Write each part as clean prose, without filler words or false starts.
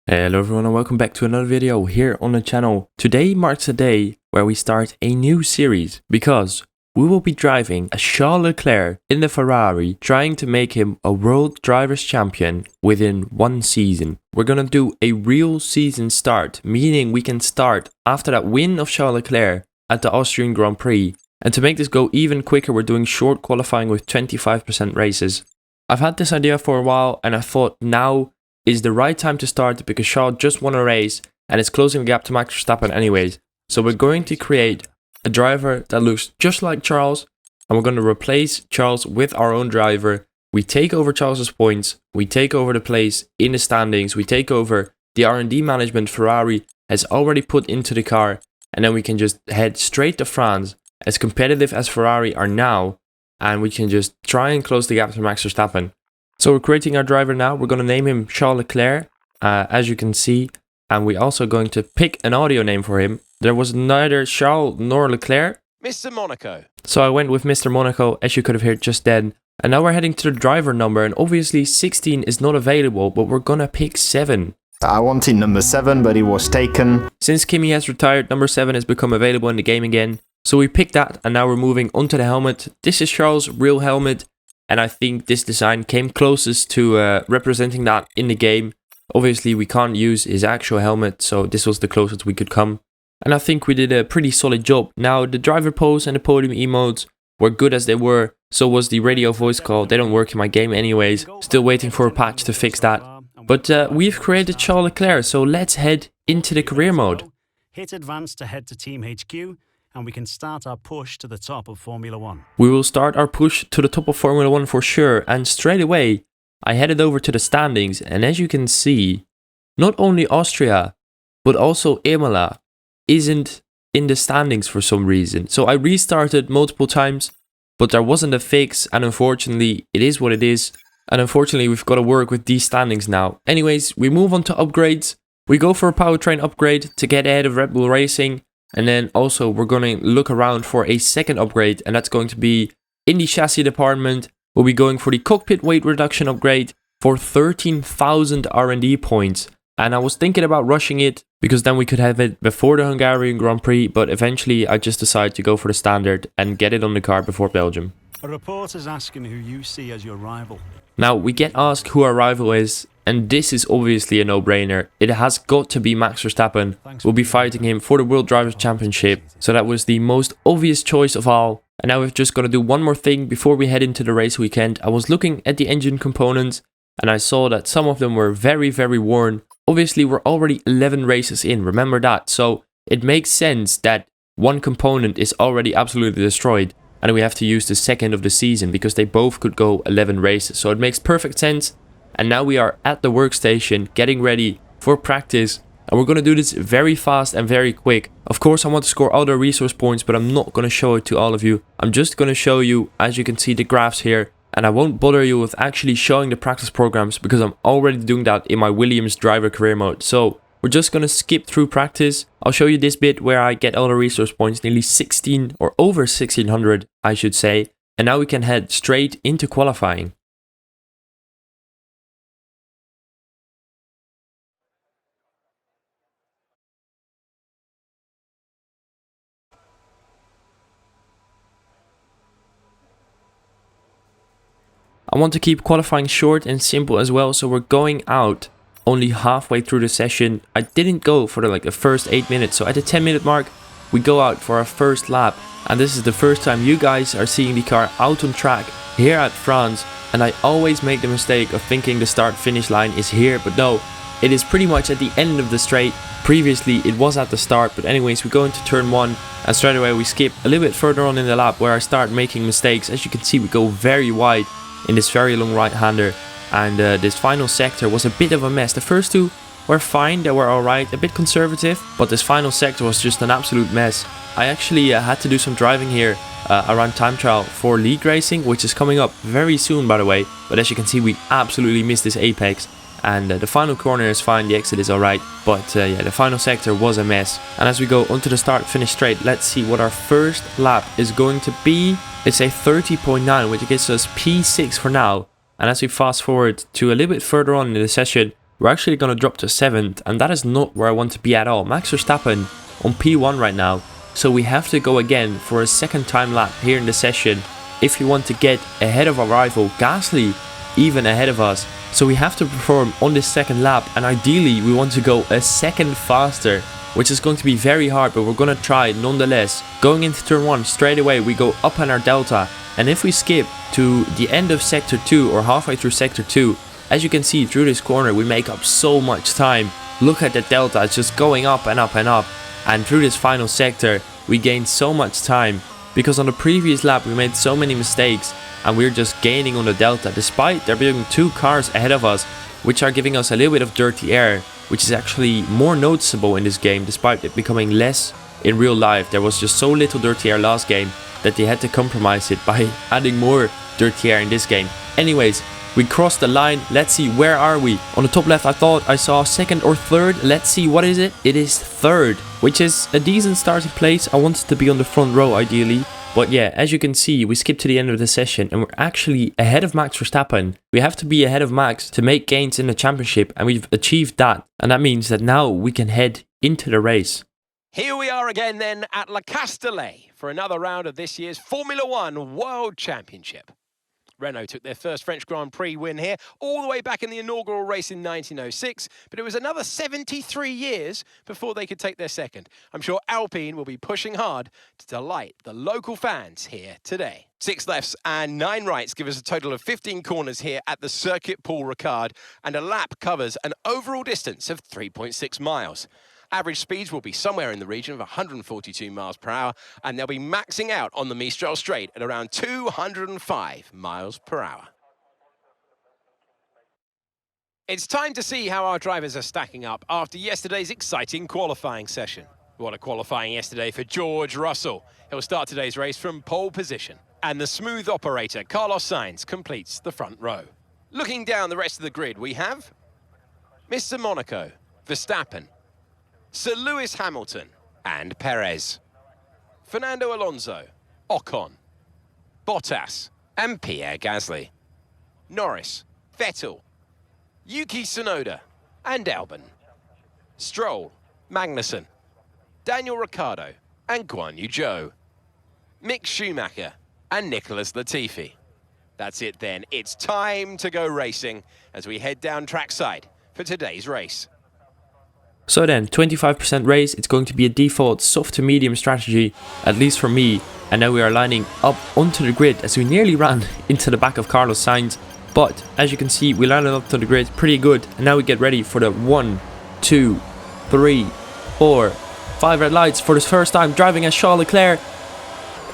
Hello everyone and welcome back to another video here on the channel. Today marks a day where we start a new series because we will be driving a Charles Leclerc in the Ferrari, trying to make him a World Drivers' Champion within one season. We're gonna do a real season start, meaning we can start after that win of Charles Leclerc at the Austrian Grand Prix. And to make this go even quicker, we're doing short qualifying with 25% races. I've had this idea for a while and I thought now is the right time to start because Charles just won a race and it's closing the gap to Max Verstappen anyways. So we're going to create a driver that looks just like Charles and we're going to replace Charles with our own driver. We take over Charles's points, we take over the place in the standings, we take over the R&D management Ferrari has already put into the car, and then we can just head straight to France as competitive as Ferrari are now, and we can just try and close the gap to Max Verstappen. So we're creating our driver now. We're going to name him Charles Leclerc, as you can see. And we're also going to pick an audio name for him. There was neither Charles nor Leclerc. Mr. Monaco. So I went with Mr. Monaco, as you could have heard just then. And now we're heading to the driver number. And obviously 16 is not available, but we're going to pick 7. I wanted number 7, but it was taken. Since Kimi has retired, number 7 has become available in the game again. So we picked that, and now we're moving onto the helmet. This is Charles' real helmet. And I think this design came closest to representing that in the game. Obviously, we can't use his actual helmet, so this was the closest we could come. And I think we did a pretty solid job. Now, the driver pose and the podium emotes were good as they were. So was the radio voice call. They don't work in my game anyways. Still waiting for a patch to fix that. But we've created Charles Leclerc, so let's head into the career mode. Hit advance to head to Team HQ. And we can start our push to the top of Formula 1. We will start our push to the top of Formula 1 for sure, and straight away I headed over to the standings, and as you can see, not only Austria, but also Imola isn't in the standings for some reason. So I restarted multiple times, but there wasn't a fix, and unfortunately it is what it is, and unfortunately we've got to work with these standings now. Anyways, we move on to upgrades. We go for a powertrain upgrade to get ahead of Red Bull Racing. And then also we're going to look around for a second upgrade, and that's going to be in the chassis department. We'll be going for the cockpit weight reduction upgrade for 13,000 R&D points. And I was thinking about rushing it because then we could have it before the Hungarian Grand Prix, but eventually I just decided to go for the standard and get it on the car before Belgium. A reporter's asking who you see as your rival. Now we get asked who our rival is. And this is obviously a no-brainer. It has got to be Max Verstappen. We'll be fighting him for the World Drivers' Championship. So that was the most obvious choice of all. And now we've just got to do one more thing before we head into the race weekend. I was looking at the engine components and I saw that some of them were very, very worn. Obviously, we're already 11 races in, remember that. So it makes sense that one component is already absolutely destroyed. And we have to use the second of the season because they both could go 11 races. So it makes perfect sense. And now we are at the workstation getting ready for practice. And we're going to do this very fast and very quick. Of course, I want to score all the resource points, but I'm not going to show it to all of you. I'm just going to show you, as you can see, the graphs here. And I won't bother you with actually showing the practice programs because I'm already doing that in my Williams driver career mode. So we're just going to skip through practice. I'll show you this bit where I get all the resource points, nearly 16 or over 1600, I should say. And now we can head straight into qualifying. I want to keep qualifying short and simple as well, so we're going out only halfway through the session. I didn't go for the first 8 minutes, so at the 10-minute mark we go out for our first lap, and this is the first time you guys are seeing the car out on track here at France. And I always make the mistake of thinking the start finish line is here, but no, it is pretty much at the end of the straight. Previously it was at the start, but anyways, we go into turn 1 and straight away we skip a little bit further on in the lap where I start making mistakes. As you can see, we go very wide in this very long right-hander, and this final sector was a bit of a mess. The first two were fine, they were alright, a bit conservative, but this final sector was just an absolute mess. I actually had to do some driving here around time trial for league racing, which is coming up very soon by the way, but as you can see we absolutely missed this apex. And the final corner is fine, the exit is alright, but yeah, the final sector was a mess. And as we go onto the start finish straight, let's see what our first lap is going to be. It's a 30.9, which gets us P6 for now. And as we fast forward to a little bit further on in the session, we're actually going to drop to 7th, and that is not where I want to be at all. Max Verstappen on P1 right now, so we have to go again for a second time lap here in the session if we want to get ahead of our rival Gasly, even ahead of us. So we have to perform on this second lap, and ideally we want to go a second faster, which is going to be very hard, but we're going to try nonetheless. Going into turn 1 straight away, we go up on our delta, and if we skip to the end of sector 2 or halfway through sector 2, as you can see through this corner, we make up so much time. Look at the delta, it's just going up and up and up, and through this final sector we gain so much time, because on the previous lap we made so many mistakes and we're just gaining on the delta, despite there being 2 cars ahead of us which are giving us a little bit of dirty air, which is actually more noticeable in this game despite it becoming less in real life. There was just so little dirty air last game that they had to compromise it by adding more dirty air in this game. Anyways, we crossed the line. Let's see, where are we? On the top left I thought I saw 2nd or 3rd. Let's see, what is it? It is 3rd, which is a decent starting place. I wanted to be on the front row ideally. But yeah, as you can see, we skipped to the end of the session and we're actually ahead of Max Verstappen. We have to be ahead of Max to make gains in the championship, and we've achieved that. And that means that now we can head into the race. Here we are again then at Le Castellet for another round of this year's Formula One World Championship. Renault took their first French Grand Prix win here all the way back in the inaugural race in 1906, but it was another 73 years before they could take their second. I'm sure Alpine will be pushing hard to delight the local fans here today. 6 lefts and 9 rights give us a total of 15 corners here at the Circuit Paul Ricard, and a lap covers an overall distance of 3.6 miles. Average speeds will be somewhere in the region of 142 miles per hour, and they'll be maxing out on the Mistral Straight at around 205 miles per hour. It's time to see how our drivers are stacking up after yesterday's exciting qualifying session. What a qualifying yesterday for George Russell. He'll start today's race from pole position. And the smooth operator, Carlos Sainz, completes the front row. Looking down the rest of the grid, we have Mr. Monaco, Verstappen, Sir Lewis Hamilton and Perez, Fernando Alonso, Ocon, Bottas and Pierre Gasly, Norris, Vettel, Yuki Tsunoda and Albon, Stroll, Magnussen, Daniel Ricciardo and Guan Yu Zhou, Mick Schumacher and Nicholas Latifi. That's it then, it's time to go racing as we head down trackside for today's race. So then, 25% race, it's going to be a default soft to medium strategy, at least for me. And now we are lining up onto the grid as we nearly ran into the back of Carlos Sainz. But as you can see, we landed up to the grid pretty good. And now we get ready for the 1, 2, 3, 4, 5 red lights for the first time driving as Charles Leclerc.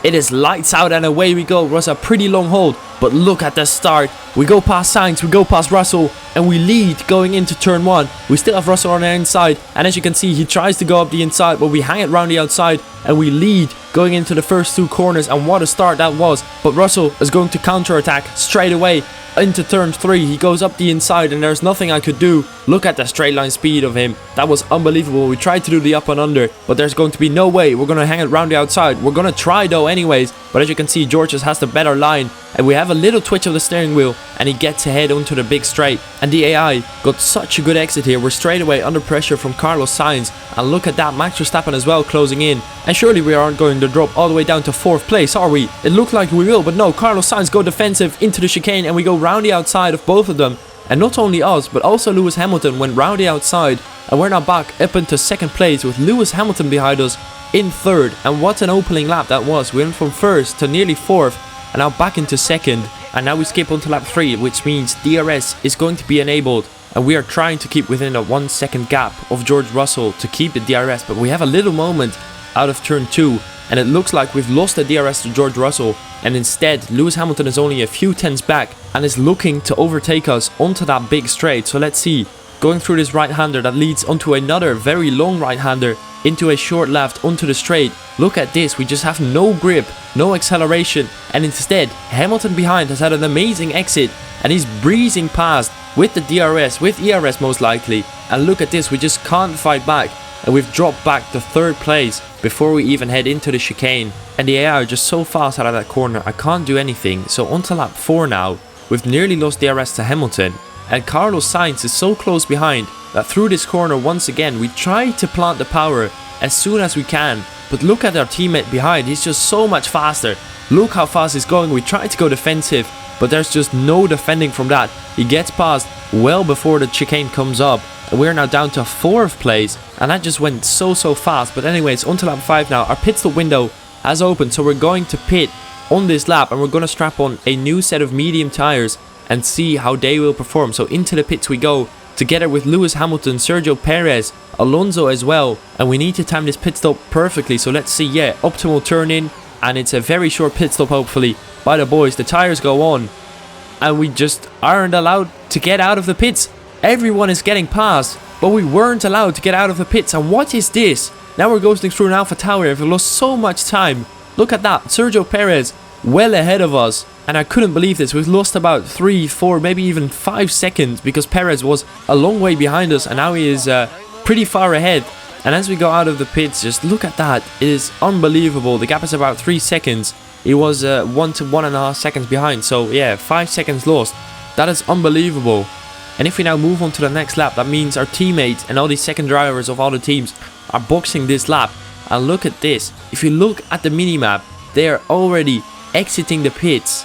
It is lights out and away we go. It was a pretty long hold, but look at the start. We go past Sainz, we go past Russell, and we lead going into turn 1. We still have Russell on the inside, and as you can see, he tries to go up the inside, but we hang it around the outside, and we lead going into the first 2 corners, and what a start that was. But Russell is going to counter-attack straight away into turn 3. He goes up the inside, and there's nothing I could do. Look at the straight line speed of him. That was unbelievable. We tried to do the up and under, but there's going to be no way. We're going to hang it around the outside. We're going to try though anyways, but as you can see, George just has the better line, and we have a little twitch of the steering wheel, and he gets ahead onto the big straight. And the AI got such a good exit here. We're straight away under pressure from Carlos Sainz, and look at that, Max Verstappen as well closing in. And surely we aren't going to drop all the way down to 4th place, are we? It looked like we will, but no, Carlos Sainz go defensive into the chicane, and we go round the outside of both of them. And not only us, but also Lewis Hamilton went round the outside, and we're now back up into 2nd place with Lewis Hamilton behind us in 3rd. And what an opening lap that was. We went from 1st to nearly 4th, and now back into 2nd. And now we skip onto lap 3, which means DRS is going to be enabled, and we are trying to keep within a 1 second gap of George Russell to keep the DRS. But we have a little moment out of turn 2, and it looks like we've lost the DRS to George Russell, and instead Lewis Hamilton is only a few tenths back and is looking to overtake us onto that big straight. So let's see, going through this right-hander that leads onto another very long right-hander into a short left onto the straight. Look at this, we just have no grip, no acceleration, and instead Hamilton behind has had an amazing exit and he's breezing past with the DRS, with ERS most likely. And look at this, we just can't fight back, and we've dropped back to 3rd place before we even head into the chicane. And the AI are just so fast out of that corner, I can't do anything. So onto lap 4 now. We've nearly lost DRS to Hamilton, and Carlos Sainz is so close behind that through this corner once again we try to plant the power as soon as we can. But look at our teammate behind, he's just so much faster. Look how fast he's going. We try to go defensive, but there's just no defending from that. He gets past well before the chicane comes up, and we're now down to 4th place, and that just went so fast. But anyways, on to lap 5 now. Our pit stop window has opened, so we're going to pit on this lap, and we're going to strap on a new set of medium tires and see how they will perform. So into the pits we go, together with Lewis Hamilton, Sergio Perez, Alonso as well, and we need to time this pit stop perfectly. So let's see. Yeah, optimal turn in, and it's a very short pit stop hopefully by the boys. The tires go on, and we just aren't allowed to get out of the pits. Everyone is getting past, but we weren't allowed to get out of the pits. And what is this? Now we're ghosting through an Alpha Tower. We've lost so much time. Look at that, Sergio Perez well ahead of us, and I couldn't believe this. We've lost about 3, 4, maybe even 5 seconds because Perez was a long way behind us, and now he is pretty far ahead. And as we go out of the pits, just look at that. It is unbelievable. The gap is about 3 seconds. He was 1 to 1.5 seconds behind, so yeah, 5 seconds lost. That is unbelievable. And if we now move on to the next lap, that means our teammates and all these second drivers of all the teams are boxing this lap. And look at this. If you look at the minimap, they are already exiting the pits,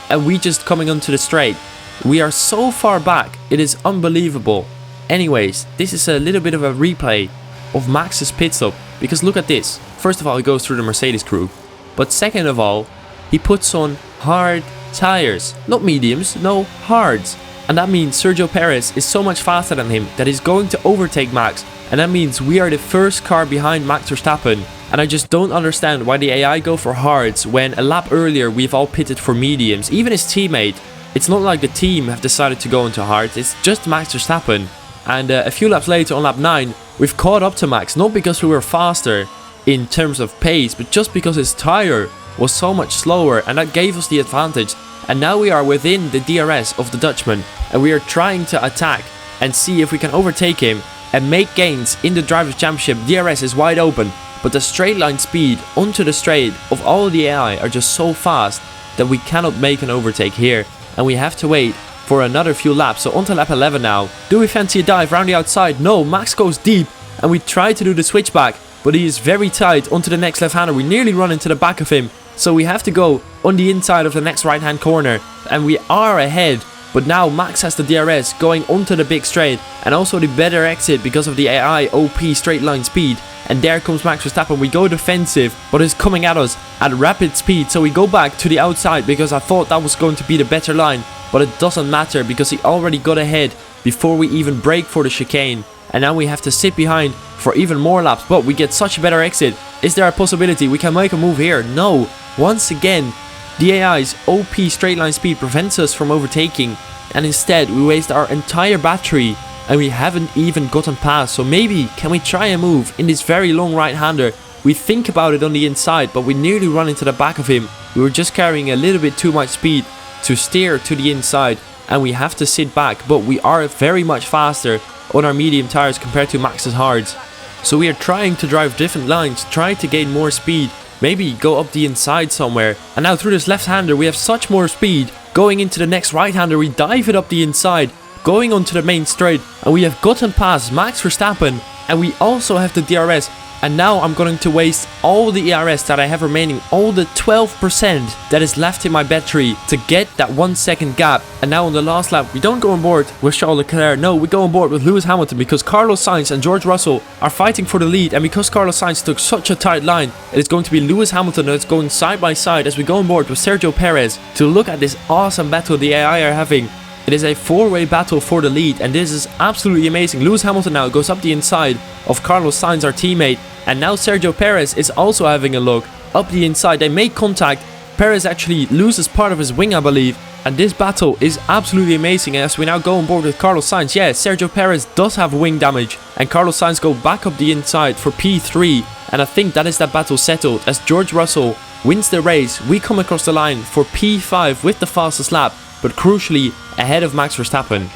and we just coming onto the straight. We are so far back, it is unbelievable. Anyways, this is a little bit of a replay of Max's pit stop, because look at this. First of all, he goes through the Mercedes crew, but second of all, he puts on hard tires, not mediums, no, hards. And that means Sergio Perez is so much faster than him that he's going to overtake Max, and that means we are the first car behind Max Verstappen. And I just don't understand why the AI go for hards when a lap earlier we've all pitted for mediums. Even his teammate. It's not like the team have decided to go into hards, it's just Max Verstappen. And a few laps later on lap 9, we've caught up to Max, not because we were faster in terms of pace, but just because his tire was so much slower, and that gave us the advantage. And now we are within the DRS of the Dutchman, and we are trying to attack and see if we can overtake him and make gains in the Drivers' Championship. DRS is wide open, but the straight line speed onto the straight of all the AI are just so fast that we cannot make an overtake here, and we have to wait for another few laps. So onto lap 11 now. Do we fancy a dive around the outside? No, Max goes deep, and we try to do the switchback, but he is very tight onto the next left-hander. We nearly run into the back of him, so we have to go on the inside of the next right-hand corner, and we are ahead. But now Max has the DRS going onto the big straight, and also the better exit because of the AI OP straight line speed. And there comes Max Verstappen. We go defensive, but it's coming at us at rapid speed, so we go back to the outside because I thought that was going to be the better line, but it doesn't matter because he already got ahead before we even brake for the chicane. And now we have to sit behind for even more laps, but we get such a better exit. Is there a possibility we can make a move here? No. Once again, the AI's OP straight line speed prevents us from overtaking, and instead we waste our entire battery and we haven't even gotten past. So maybe can we try a move in this very long right-hander? We think about it on the inside, but we nearly run into the back of him. We were just carrying a little bit too much speed to steer to the inside, and we have to sit back, but we are very much faster on our medium tires compared to Max's hards. So we are trying to drive different lines, try to gain more speed, maybe go up the inside somewhere. And now through this left-hander we have such more speed. Going into the next right-hander we dive it up the inside, going onto the main straight, and we have gotten past Max Verstappen, and we also have the DRS. And now I'm going to waste all the ERS that I have remaining, all the 12% that is left in my battery to get that 1 second gap. And now on the last lap, we don't go on board with Charles Leclerc. No, we go on board with Lewis Hamilton because Carlos Sainz and George Russell are fighting for the lead. And because Carlos Sainz took such a tight line, it is going to be Lewis Hamilton that's going side by side as we go on board with Sergio Perez to look at this awesome battle the AI are having. It is a four-way battle for the lead, and this is absolutely amazing. Lewis Hamilton now goes up the inside of Carlos Sainz, our teammate, and now Sergio Perez is also having a look up the inside. They make contact. Perez actually loses part of his wing, I believe, and this battle is absolutely amazing as we now go on board with Carlos Sainz. Yeah, Sergio Perez does have wing damage, and Carlos Sainz go back up the inside for P3, and I think that is that battle settled as George Russell wins the race. We come across the line for P5 with the fastest lap, but crucially ahead of Max Verstappen.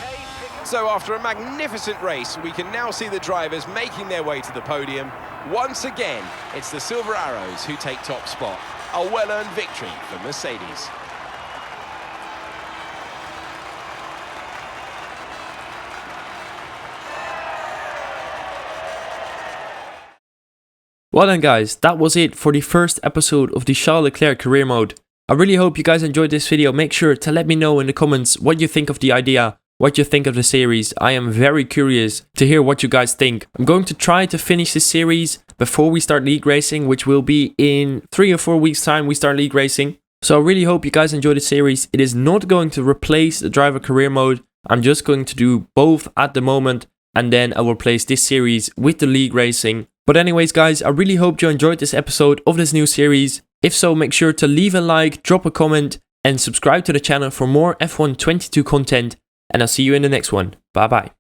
So after a magnificent race, we can now see the drivers making their way to the podium. Once again, it's the Silver Arrows who take top spot. A well-earned victory for Mercedes. Well then guys, that was it for the first episode of the Charles Leclerc career mode. I really hope you guys enjoyed this video. Make sure to let me know in the comments what you think of the idea, what you think of the series. I am very curious to hear what you guys think. I'm going to try to finish this series before we start league racing, which will be in 3 or 4 weeks time we start league racing. So I really hope you guys enjoy the series. It is not going to replace the driver career mode. I'm just going to do both at the moment, and then I will replace this series with the league racing. But anyways guys, I really hope you enjoyed this episode of this new series. If so, make sure to leave a like, drop a comment, and subscribe to the channel for more F1 22 content. And I'll see you in the next one. Bye bye.